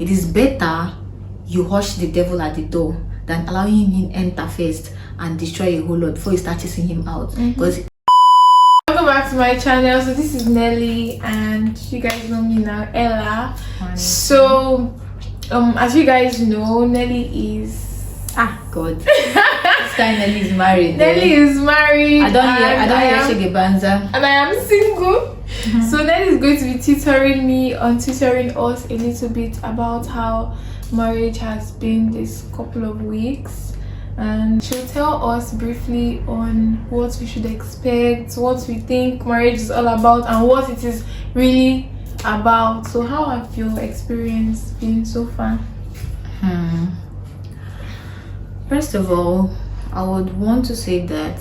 it is better you hush the devil at the door than allowing him enter first and destroy a whole lot before you start chasing him out. Because welcome back to my channel. So this is Nelly, and you guys know me now, Ella. So as you guys know, Nelly is God. This time Nelly is married. Nelly is married. I don't hear Shege Banza. And I am single. So Nelly is going to be tutoring us a little bit about how marriage has been this couple of weeks, and she'll tell us briefly on what we should expect, what we think marriage is all about, and what it is really about. So how have your experience been so far? First of all, I would want to say that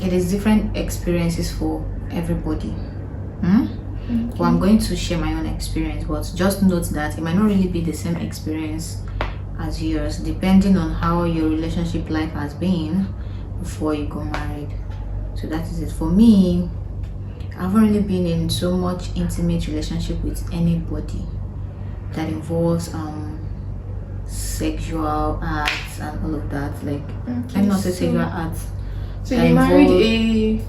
it is different experiences for everybody. Well, I'm going to share my own experience, but just note that it might not really be the same experience as yours, depending on how your relationship life has been before you got married. So that is it. For me, I haven't really been in so much intimate relationship with anybody that involves sexual acts and all of that. Like, let me not say sexual acts. So you married a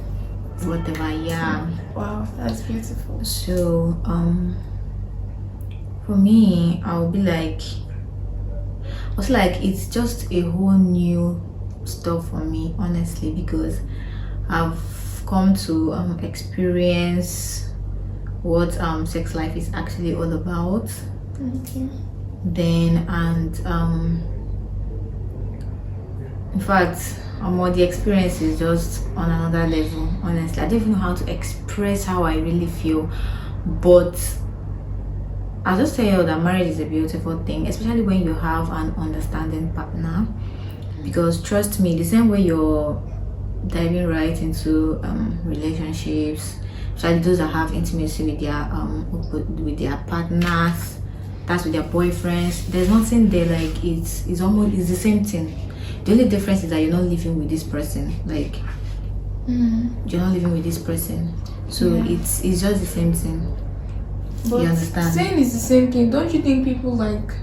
whatever, yeah. Wow, that's beautiful. So for me, I'll be like, it's just a whole new stuff for me, honestly, because I've come to experience what sex life is actually all about. Then, and in fact, the experience is just on another level. Honestly, I don't even know how to express how I really feel, but I'll just tell you that marriage is a beautiful thing, especially when you have an understanding partner. Because trust me, the same way you're diving right into relationships, especially those that have intimacy with their partners, that's with their boyfriends, there's nothing there like it's the same thing. The only difference is that you're not living with this person. Like, you're not living with this person, so it's just the same thing. But you understand? Saying it's the same thing, don't you think people like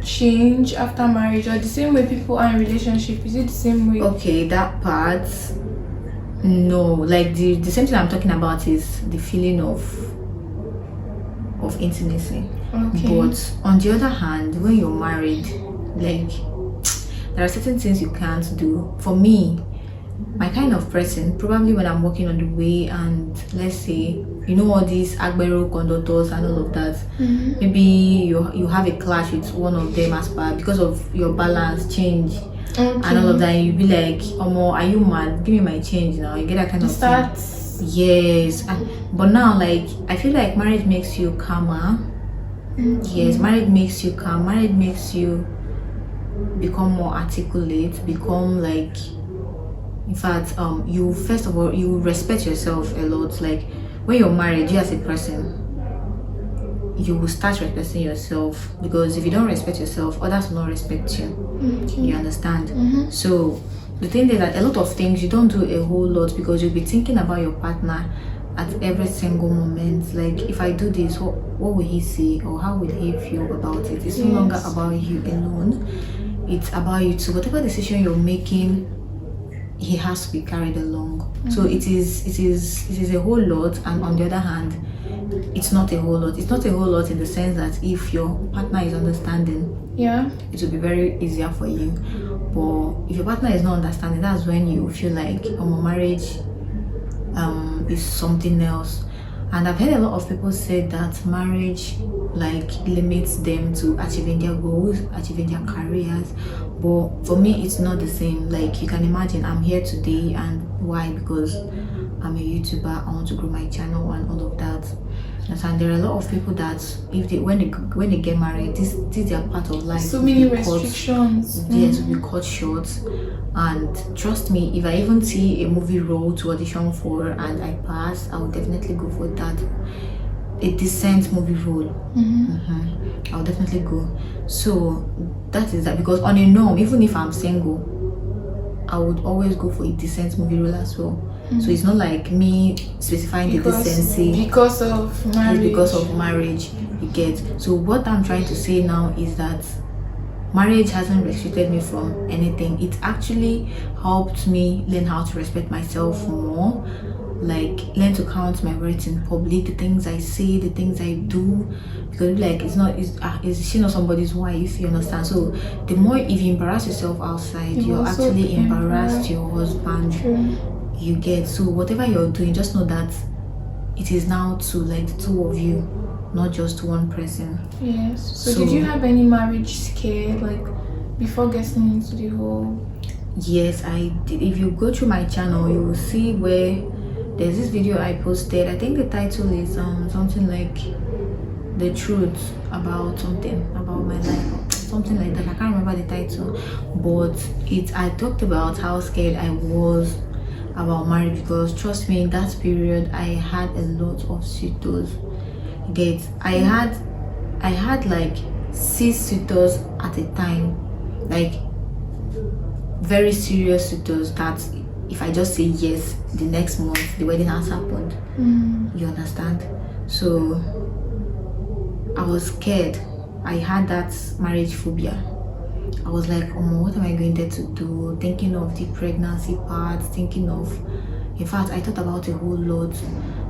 change after marriage, or the same way people are in relationship? Is it the same way? Okay, that part, no. Like the same thing I'm talking about is the feeling of intimacy. But on the other hand, when you're married, like, there are certain things you can't do. For me, my kind of person, probably when I'm walking on the way and let's say, you know, all these agbero conductors and all of that, maybe you have a clash with one of them as per because of your balance change and all of that, and you be like, are you mad? Give me my change now. You get that kind of thing. Yes. But now, like, I feel like marriage makes you calmer. Yes, marriage makes you calm. Marriage makes you become more articulate, become like, in fact, you first of all, you respect yourself a lot. Like, when you're married, you as a person, you will start respecting yourself, because if you don't respect yourself, others will not respect you. You understand? So the thing is that a lot of things you don't do a whole lot, because you'll be thinking about your partner at every single moment. Like, if I do this, what will he say, or how will he feel about it? It's no longer about you alone, it's about you too. Whatever decision you're making, he has to be carried along. So it is a whole lot. And on the other hand, it's not a whole lot. It's not a whole lot in the sense that if your partner is understanding, it will be very easier for you. But if your partner is not understanding, that's when you feel like marriage is something else. And I've heard a lot of people say that marriage like limits them to achieving their goals, achieving their careers. But for me, it's not the same. Like, you can imagine, I'm here today, and why? Because I'm a YouTuber, I want to grow my channel and all of that. And there are a lot of people that when they get married, this is their part of life. So many restrictions. Yes, will be cut short. And trust me, if I even see a movie role to audition for and I pass, I will definitely go for that. A decent movie role. I'll definitely go. So that is that, because on a norm, even if I'm single, I would always go for a decent movie role as well. So it's not like me specifying the decency because of marriage. Because of marriage, you get. So what I'm trying to say now is that marriage hasn't restricted me from anything. It actually helped me learn how to respect myself more, like learn to count my words in public, the things I say, the things I do, because like is she not somebody's wife, you understand? So the more, if you embarrass yourself outside, you're actually embarrassed your husband. True. You get. So whatever you're doing, just know that it is now to like the two of you, not just one person. Yes. So did you have any marriage scare, like before getting into the whole? Yes, I did. If you go through my channel, you will see where there's this video I posted. I think the title is something like the truth about something about my life, something like that. I can't remember the title, but I talked about how scared I was about marriage, because trust me, in that period I had a lot of suitors. I had like 6 suitors at a time, like very serious suitors that if I just say yes, the next month the wedding has happened. You understand? So I was scared. I had that marriage phobia. I was like, oh, what am I going there to do? Thinking of the pregnancy part, in fact, I thought about a whole lot.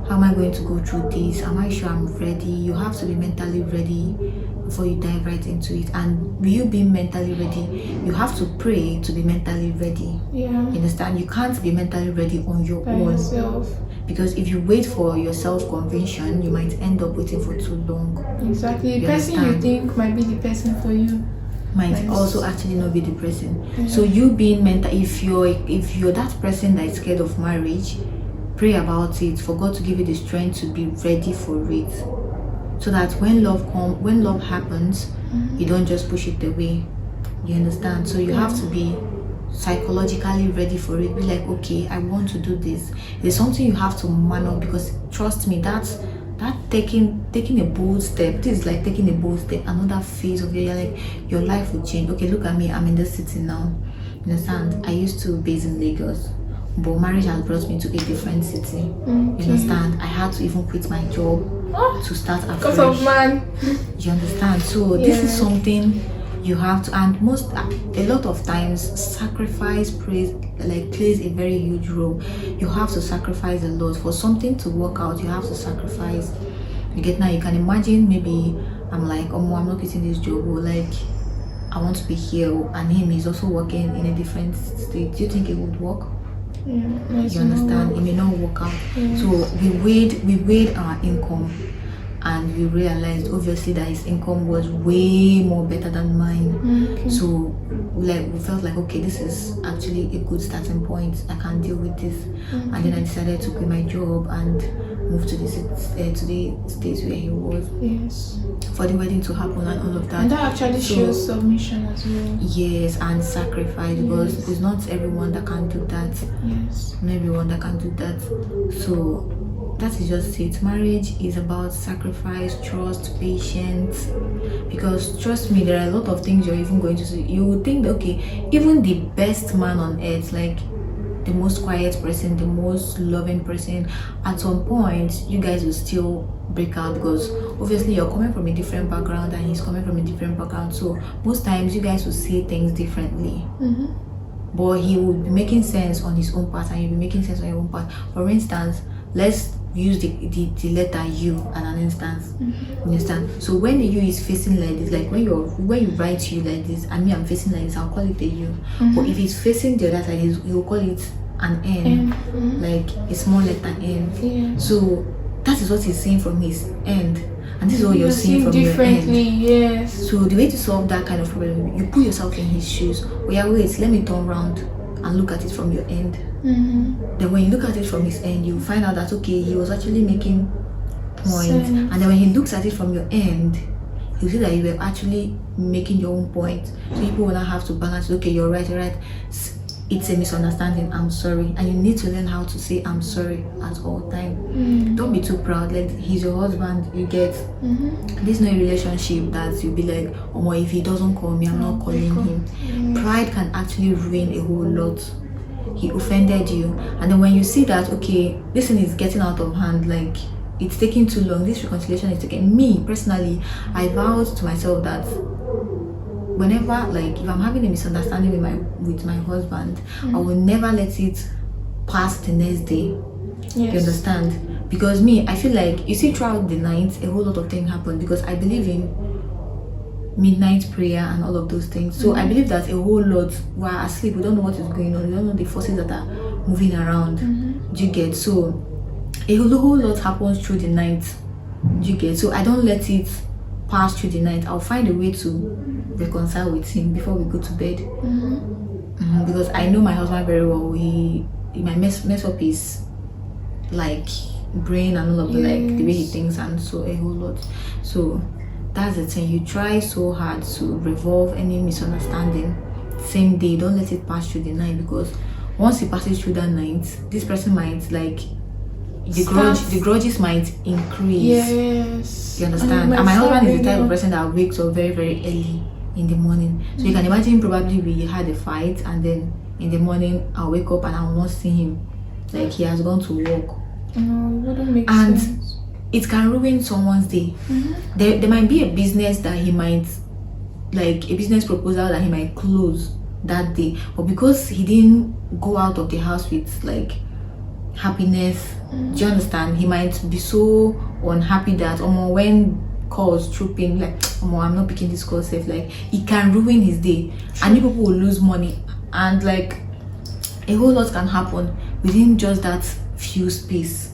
How am I going to go through this? Am I sure I'm ready? You have to be mentally ready before you dive right into it. And will you be mentally ready? You have to pray to be mentally ready. Yeah. You understand? You can't be mentally ready on your own. Yourself. Because if you wait for your self-conviction, you might end up waiting for too long. Exactly. The person you think might be the person for you might also actually not be the person. Yeah. So you being mental, if you're that person that is scared of marriage, pray about it for God to give you the strength to be ready for it, so that when love happens, you don't just push it away. You understand? So you have to be psychologically ready for it. Be like, okay, I want to do this. There's something you have to man up, because trust me, that taking a bold step, this is like taking a bold step, another phase of your life will change. Okay, look at me, I'm in this city now. You understand? I used to base in Lagos, but marriage has brought me to a different city. You understand? I had to even quit my job to start afresh. Because of man. You understand? So this is something you have to, and a lot of times sacrifice plays a very huge role. You have to sacrifice a lot for something to work out. You have to sacrifice. You get. Now you can imagine, maybe I'm like, oh, I'm not quitting this job, or like I want to be here, and him is also working in a different state. Do you think it would work? Yeah, you understand? It may not work out. Yeah. So we weighed our income, and we realized obviously that his income was way more better than mine. So we felt like, okay, this is actually a good starting point. I can deal with this. And then I decided to quit my job and move to the state where he was. Yes. For the wedding to happen and all of that. And that actually shows submission as well. Yes, and sacrifice, because it's not everyone that can do that. Yes. Not everyone that can do that. So that is just it. Marriage is about sacrifice, trust, patience. Because trust me, there are a lot of things you're even going to see. You would think that, okay, even the best man on earth, like the most quiet person, the most loving person, at some point you guys will still break out, because obviously you're coming from a different background and he's coming from a different background. So most times you guys will see things differently. But he will be making sense on his own part and you'll be making sense on your own part. For instance, let's use the letter U as an instance. You understand? So when the U is facing like this, like when you write U like this and me I'm facing like this, I'll call it a U. But if it's facing the other side, you'll call it an N, like a small letter N. Yeah. So that is what he's saying from his end, and this is what you're seeing from differently. Your end. Yes. So the way to solve that kind of problem, you put yourself in his shoes. Oh yeah, wait, let me turn around and look at it from your end. Then when you look at it from his end, you find out that, okay, he was actually making points. And then when he looks at it from your end, you see that you were actually making your own point. So people will not have to balance. Okay, you're right. It's a misunderstanding. I'm sorry. And you need to learn how to say I'm sorry at all time. Don't be too proud. Like, he's your husband. You get. This is not a relationship that you'll be like, oh, if he doesn't call me, I'm not calling him. Pride can actually ruin a whole lot. he offended you, and then when you see that, okay, this thing is getting out of hand, like it's taking too long, this reconciliation is taking, me personally, I vowed to myself that whenever, like, if I'm having a misunderstanding with my husband, I will never let it pass the next day. You understand? Because me, I feel like, you see, throughout the night a whole lot of things happen, because I believe in midnight prayer and all of those things. So I believe that a whole lot, while asleep, we don't know what is going on, we don't know the forces that are moving around. Do you get? So a whole lot happens through the night. Do you get? So I don't let it pass through the night. I'll find a way to reconcile with him before we go to bed. Because I know my husband very well. He might mess up his, like, brain and all of the, like, the way he thinks, and so a whole lot. So that's the thing. You try so hard to resolve any misunderstanding same day. Don't let it pass through the night, because once it passes through that night, this person might, like, the grudges might increase. Yes. You understand? And my husband is the type of person that wakes up very, very early in the morning. So you can imagine, probably we had a fight, and then in the morning I'll wake up and I will not see him, like he has gone to work. No, it wouldn't make sense. It can ruin someone's day. There might be a business that he might, like, a business proposal that he might close that day, but because he didn't go out of the house with, like, happiness, do you understand, he might be so unhappy that when calls trooping, like, I'm not picking this call safe, like, it can ruin his day. And people will lose money, and, like, a whole lot can happen within just that few space.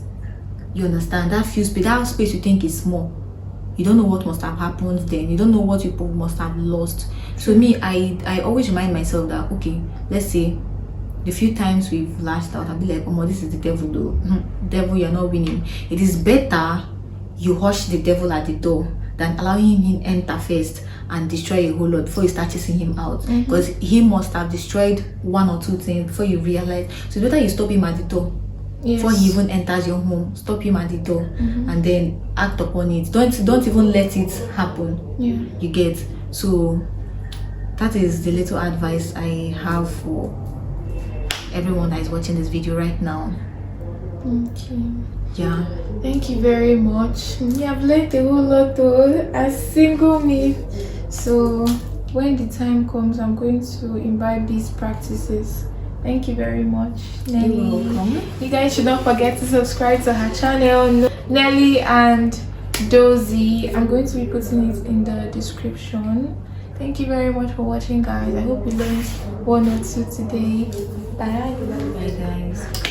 You understand? That few space, that space you think is small, you don't know what must have happened then. You don't know what people must have lost. So me, I always remind myself that, okay, let's say the few times we've lashed out, I'll be like, oh, this is the devil though. Devil, you're not winning. It is better you hush the devil at the door than allowing him enter first and destroy a whole lot before you start chasing him out. Because he must have destroyed one or two things before you realize. So it's better you stop him at the door. Before he even enters your home, stop him at the door and then act upon it. Don't even let it happen. You get? So that is the little advice I have for everyone that is watching this video right now. Thank you very much. You have learned a whole lot though, as single me. So when the time comes, I'm going to imbibe these practices. Thank you very much, Nelly. You're welcome. You guys should not forget to subscribe to her channel, Nelly and Dozy. I'm going to be putting it in the description. Thank you very much for watching, guys. I hope you learned one or two today. Bye. Bye, guys.